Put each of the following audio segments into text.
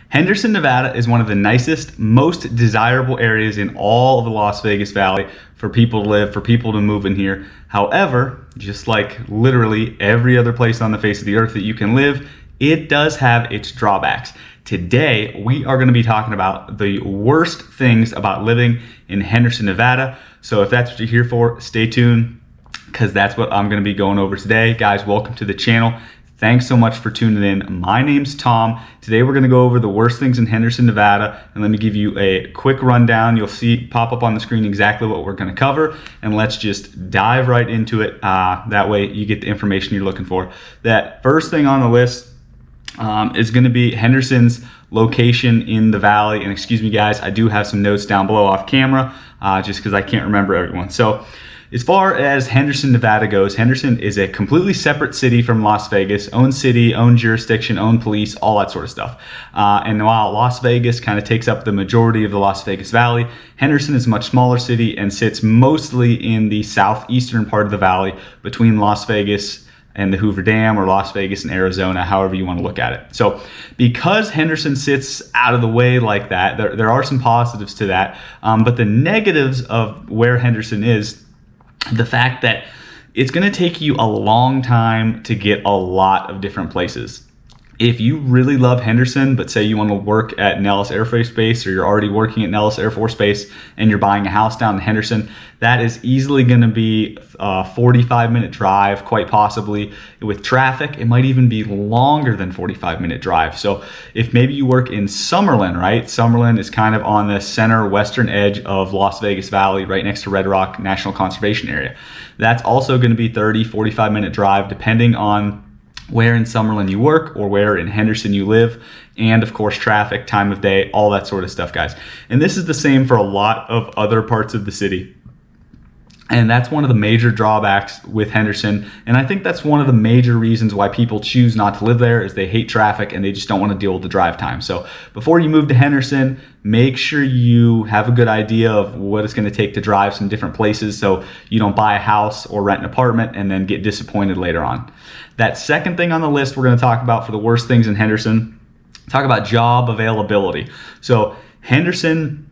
Henderson, Nevada is one of the nicest, most desirable areas in all of the Las Vegas Valley for people to live, for people to move in here. However, just like literally every other place on the face of the earth that you can live, it does have its drawbacks. Today, we are going to be talking about the worst things about living in Henderson, Nevada. So if that's what you're here for, stay tuned, because that's what I'm going to be going over today. Guys, welcome to the channel. Thanks so much for tuning in. My name's Tom. Today we're going to go over the worst things in Henderson, Nevada, and let me give you a quick rundown. You'll see pop up on the screen exactly what we're going to cover, and let's just dive right into it. That way you get the information you're looking for. That first thing on the list is going to be Henderson's location in the valley. And excuse me guys, I do have some notes down below off camera just because I can't remember everyone. So as far as Henderson, Nevada goes, Henderson is a completely separate city from Las Vegas, own city, own jurisdiction, own police, all that sort of stuff. And while Las Vegas kind of takes up the majority of the Las Vegas Valley, Henderson is a much smaller city and sits mostly in the southeastern part of the valley between Las Vegas and the Hoover Dam, or Las Vegas and Arizona, however you want to look at it. So because Henderson sits out of the way like that, there are some positives to that, but the negatives of where Henderson is, the fact that it's going to take you a long time to get a lot of different places. If you really love Henderson, but say you want to work at Nellis Air Force Base, or you're already working at Nellis Air Force Base and you're buying a house down in Henderson, that is easily going to be a 45-minute drive, quite possibly. With traffic, it might even be longer than 45-minute drive. So if maybe you work in Summerlin, right? Summerlin is kind of on the center western edge of Las Vegas Valley, right next to Red Rock National Conservation Area. That's also going to be 30, 45-minute drive, depending on where in Summerlin you work or where in Henderson you live, and of course traffic, time of day, all that sort of stuff, guys. And this is the same for a lot of other parts of the city. And that's one of the major drawbacks with Henderson. And I think that's one of the major reasons why people choose not to live there, is they hate traffic and they just don't want to deal with the drive time. So before you move to Henderson, make sure you have a good idea of what it's going to take to drive some different places, so you don't buy a house or rent an apartment and then get disappointed later on. That second thing on the list we're going to talk about for the worst things in Henderson, talk about job availability. So Henderson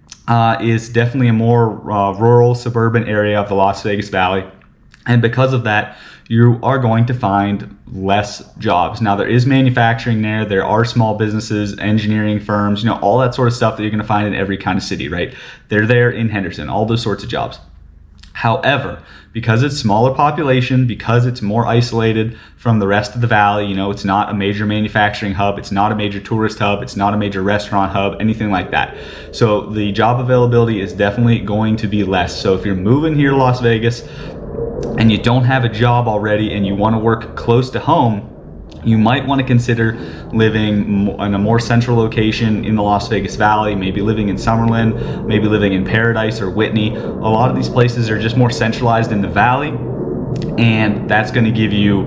is definitely a more rural, suburban area of the Las Vegas Valley. And because of that, you are going to find less jobs. Now, there is manufacturing there. There are small businesses, engineering firms, all that sort of stuff that you're going to find in every kind of city, right? They're there in Henderson, all those sorts of jobs. However, because it's smaller population, because it's more isolated from the rest of the valley, it's not a major manufacturing hub, it's not a major tourist hub, it's not a major restaurant hub, anything like that. So the job availability is definitely going to be less. So if you're moving here to Las Vegas and you don't have a job already and you want to work close to home, you might want to consider living in a more central location in the Las Vegas Valley, maybe living in Summerlin, maybe living in Paradise or Whitney. A lot of these places are just more centralized in the valley, and that's going to give you,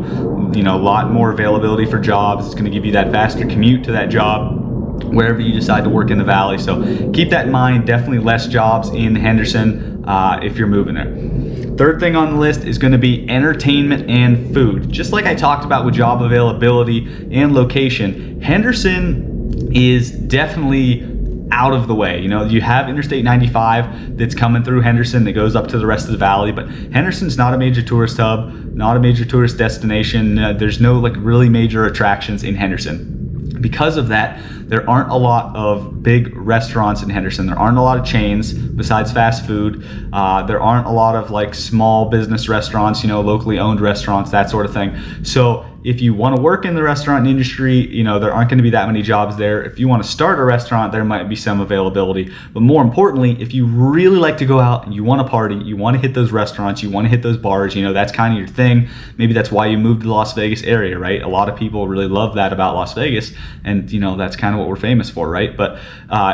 a lot more availability for jobs. It's going to give you that faster commute to that job wherever you decide to work in the valley. So keep that in mind. Definitely less jobs in Henderson if you're moving there. Third thing on the list is going to be entertainment and food. Just like I talked about with job availability and location, Henderson is definitely out of the way. You have Interstate 95 that's coming through Henderson that goes up to the rest of the valley, but Henderson's not a major tourist hub, not a major tourist destination. There's no really major attractions in Henderson. Because of that, there aren't a lot of big restaurants in Henderson. There aren't a lot of chains besides fast food. There aren't a lot of small business restaurants, locally owned restaurants, that sort of thing. So if you want to work in the restaurant industry, there aren't going to be that many jobs there. If you want to start a restaurant, there might be some availability. But more importantly, if you really like to go out and you want to party, you want to hit those restaurants, you want to hit those bars, that's kind of your thing. Maybe that's why you moved to the Las Vegas area, right? A lot of people really love that about Las Vegas, and that's kind of what we're famous for, right? But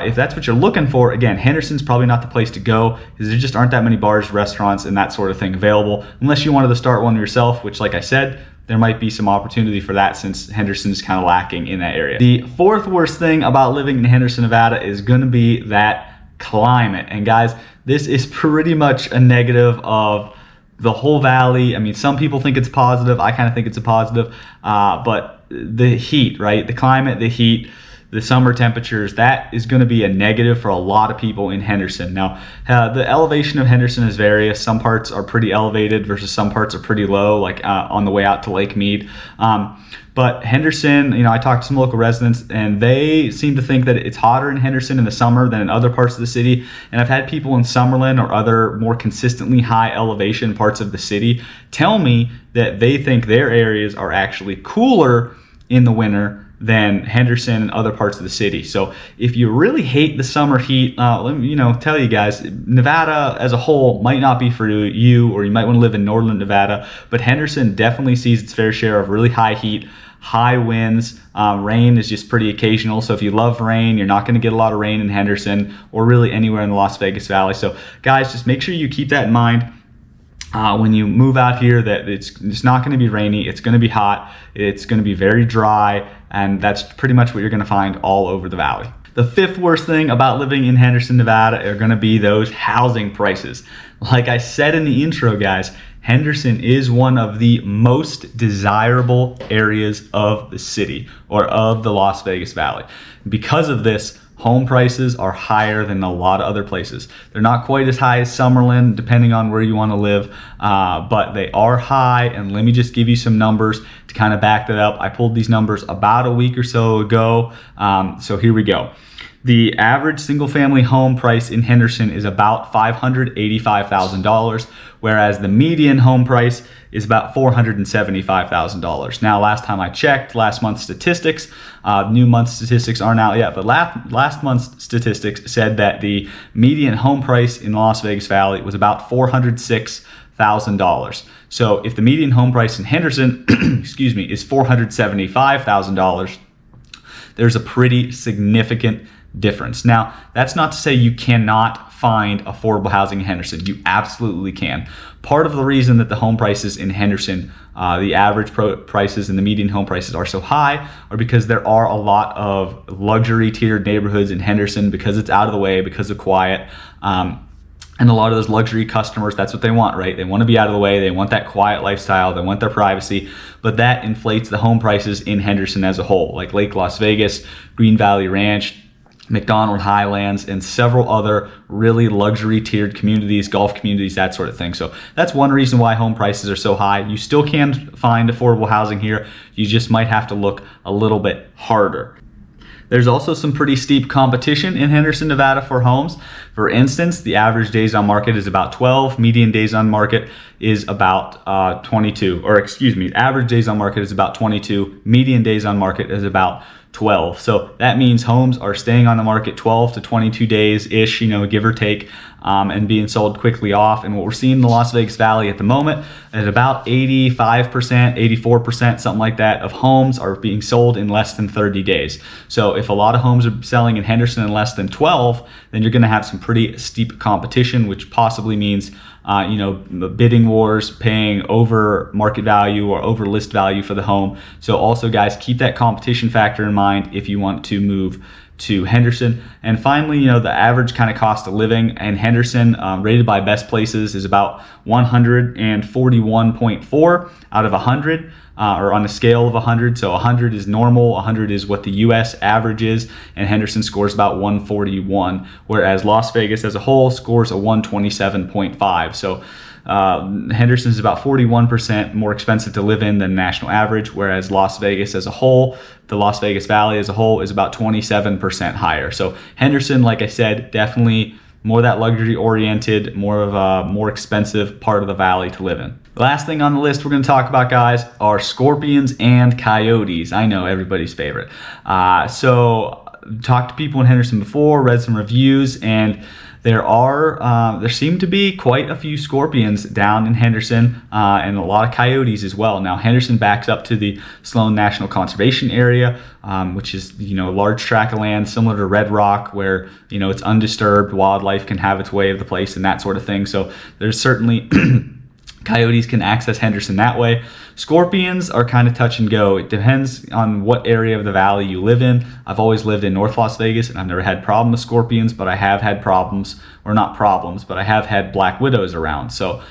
if that's what you're looking for, again, Henderson's probably not the place to go, because there just aren't that many bars, restaurants, and that sort of thing available, unless you wanted to start one yourself, which, like I said, there might be some opportunity for that, since Henderson is kind of lacking in that area. The fourth worst thing about living in Henderson, Nevada is going to be that climate. And guys, this is pretty much a negative of the whole valley. I mean, some people think it's positive. I kind of think it's a positive, but the heat, right? The climate, the heat, the summer temperatures, that is going to be a negative for a lot of people in Henderson. Now, the elevation of Henderson is various. Some parts are pretty elevated versus some parts are pretty low, like on the way out to Lake Mead. But Henderson, I talked to some local residents, and they seem to think that it's hotter in Henderson in the summer than in other parts of the city. And I've had people in Summerlin or other more consistently high elevation parts of the city tell me that they think their areas are actually cooler in the winter than Henderson and other parts of the city. So if you really hate the summer heat, let me tell you guys, Nevada as a whole might not be for you, or you might want to live in northern Nevada, but Henderson definitely sees its fair share of really high heat, high winds. Rain is just pretty occasional. So if you love rain, you're not going to get a lot of rain in Henderson or really anywhere in the Las Vegas Valley. So guys, just make sure you keep that in mind. When you move out here, that it's not going to be rainy, it's going to be hot, it's going to be very dry, and that's pretty much what you're going to find all over the valley. The fifth worst thing about living in Henderson, Nevada are going to be those housing prices. Like I said in the intro, guys, Henderson is one of the most desirable areas of the city or of the Las Vegas Valley. Because of this, home prices are higher than a lot of other places. They're not quite as high as Summerlin, depending on where you want to live, but they are high. And let me just give you some numbers to kind of back that up. I pulled these numbers about a week or so ago, so here we go. The average single-family home price in Henderson is about $585,000, whereas the median home price is about $475,000. Now, last time I checked, last month's statistics, new month's statistics aren't out yet, but last month's statistics said that the median home price in the Las Vegas Valley was about $406,000. So if the median home price in Henderson, excuse me, is $475,000, there's a pretty significant difference. Now, that's not to say you cannot find affordable housing in Henderson. You absolutely can. Part of the reason that the home prices in Henderson, the average prices and the median home prices are so high, are because there are a lot of luxury tiered neighborhoods in Henderson because it's out of the way, because of quiet. And a lot of those luxury customers, that's what they want, right? They want to be out of the way. They want that quiet lifestyle. They want their privacy. But that inflates the home prices in Henderson as a whole, like Lake Las Vegas, Green Valley Ranch, McDonald Highlands, and several other really luxury tiered communities, golf communities, that sort of thing. So that's one reason why home prices are so high. You still can find affordable housing here. You just might have to look a little bit harder. There's also some pretty steep competition in Henderson, Nevada for homes. For instance, the average days on market is about 12, median days on market is about 22, or excuse me, average days on market is about 22, median days on market is about 12. So that means homes are staying on the market 12 to 22 days-ish, give or take, and being sold quickly off. And what we're seeing in the Las Vegas Valley at the moment is about 85%, 84%, something like that, of homes are being sold in less than 30 days. So if a lot of homes are selling in Henderson in less than 12, then you're going to have some pretty steep competition, which possibly means bidding wars, paying over market value or over list value for the home. So also, guys, keep that competition factor in mind if you want to move to Henderson. And finally, the average kind of cost of living in Henderson, rated by Best Places, is about 141.4 out of 100, or on a scale of 100. So 100 is normal, 100 is what the US average is, and Henderson scores about 141, whereas Las Vegas as a whole scores a 127.5. So Henderson is about 41% more expensive to live in than national average, whereas Las Vegas as a whole, the Las Vegas Valley as a whole, is about 27% higher. So Henderson, like I said, definitely more that luxury oriented, more of a more expensive part of the valley to live in. The last thing on the list we're going to talk about, guys, are scorpions and coyotes. I know, everybody's favorite. So talked to people in Henderson before, read some reviews, and there seem to be quite a few scorpions down in Henderson, and a lot of coyotes as well. Now, Henderson backs up to the Sloan National Conservation Area, which is a large tract of land similar to Red Rock, where it's undisturbed, wildlife can have its way of the place and that sort of thing. So there's certainly Coyotes can access Henderson that way. Scorpions are kind of touch and go. It depends on what area of the valley you live in. I've always lived in North Las Vegas, and I've never had problem with scorpions, but I have had problems, or not problems, but I have had black widows around. So,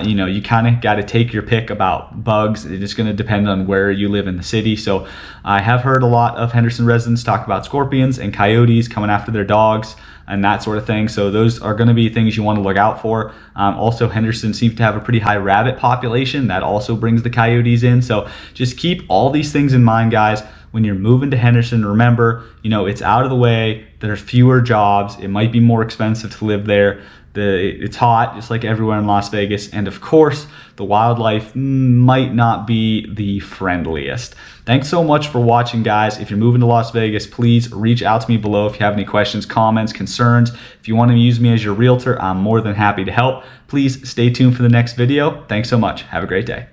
you know, you kind of got to take your pick about bugs. It's going to depend on where you live in the city. So I have heard a lot of Henderson residents talk about scorpions and coyotes coming after their dogs and that sort of thing. So those are going to be things you want to look out for. Also, Henderson seems to have a pretty high rabbit population. That also brings the coyotes in. So just keep all these things in mind, guys. When you're moving to Henderson, remember, you know, it's out of the way. There's fewer jobs. It might be more expensive to live there. It's hot, just like everywhere in Las Vegas. And of course, the wildlife might not be the friendliest. Thanks so much for watching, guys. If you're moving to Las Vegas, please reach out to me below if you have any questions, comments, concerns. If you want to use me as your realtor, I'm more than happy to help. Please stay tuned for the next video. Thanks so much. Have a great day.